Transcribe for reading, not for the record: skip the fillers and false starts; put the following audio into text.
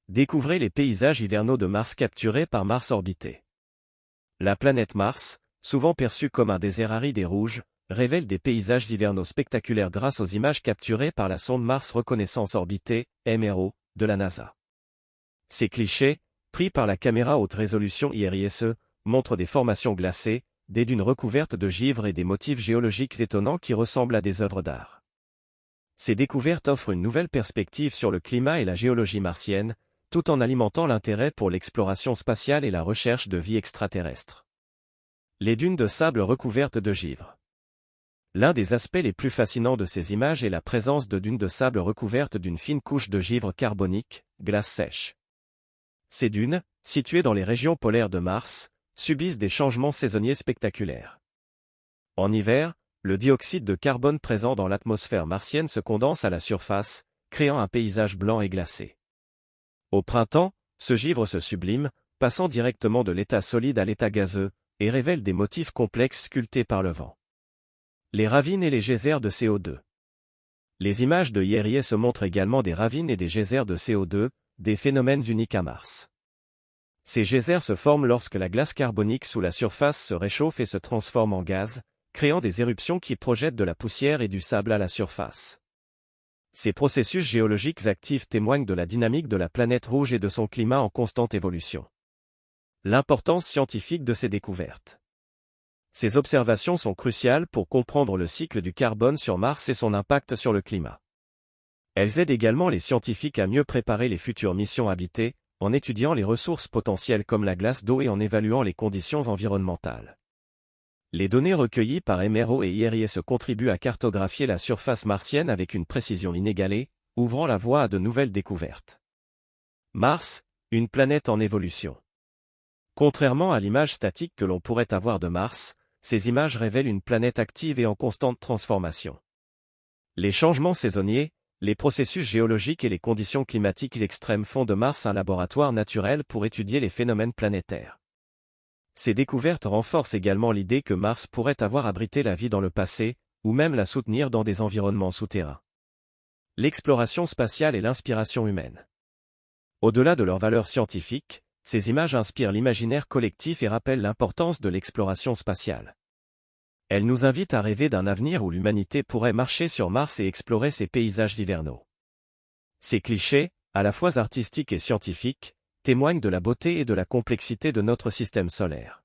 Découvrez les paysages hivernaux de Mars capturés par Mars Orbité. La planète Mars, souvent perçue comme un désert aride et rouge, révèle des paysages hivernaux spectaculaires grâce aux images capturées par la sonde Mars Reconnaissance Orbité, MRO, de la NASA. Ces clichés, pris par la caméra haute résolution IRISE, montrent des formations glacées, des dunes recouvertes de givre et des motifs géologiques étonnants qui ressemblent à des œuvres d'art. Ces découvertes offrent une nouvelle perspective sur le climat et la géologie martienne, tout en alimentant l'intérêt pour l'exploration spatiale et la recherche de vie extraterrestre. Les dunes de sable recouvertes de givre. L'un des aspects les plus fascinants de ces images est la présence de dunes de sable recouvertes d'une fine couche de givre carbonique, glace sèche. Ces dunes, situées dans les régions polaires de Mars, subissent des changements saisonniers spectaculaires. En hiver, le dioxyde de carbone présent dans l'atmosphère martienne se condense à la surface, créant un paysage blanc et glacé. Au printemps, ce givre se sublime, passant directement de l'état solide à l'état gazeux, et révèle des motifs complexes sculptés par le vent. Les ravines et les geysers de CO2. Les images de IRIS montrent également des ravines et des geysers de CO2, des phénomènes uniques à Mars. Ces geysers se forment lorsque la glace carbonique sous la surface se réchauffe et se transforme en gaz, créant des éruptions qui projettent de la poussière et du sable à la surface. Ces processus géologiques actifs témoignent de la dynamique de la planète rouge et de son climat en constante évolution. L'importance scientifique de ces découvertes. Ces observations sont cruciales pour comprendre le cycle du carbone sur Mars et son impact sur le climat. Elles aident également les scientifiques à mieux préparer les futures missions habitées, en étudiant les ressources potentielles comme la glace d'eau et en évaluant les conditions environnementales. Les données recueillies par MRO et IRIS contribuent à cartographier la surface martienne avec une précision inégalée, ouvrant la voie à de nouvelles découvertes. Mars, une planète en évolution. Contrairement à l'image statique que l'on pourrait avoir de Mars, ces images révèlent une planète active et en constante transformation. Les changements saisonniers, les processus géologiques et les conditions climatiques extrêmes font de Mars un laboratoire naturel pour étudier les phénomènes planétaires. Ces découvertes renforcent également l'idée que Mars pourrait avoir abrité la vie dans le passé, ou même la soutenir dans des environnements souterrains. L'exploration spatiale et l'inspiration humaine. Au-delà de leur valeur scientifique, ces images inspirent l'imaginaire collectif et rappellent l'importance de l'exploration spatiale. Elles nous invitent à rêver d'un avenir où l'humanité pourrait marcher sur Mars et explorer ses paysages hivernaux. Ces clichés, à la fois artistiques et scientifiques, témoignent de la beauté et de la complexité de notre système solaire.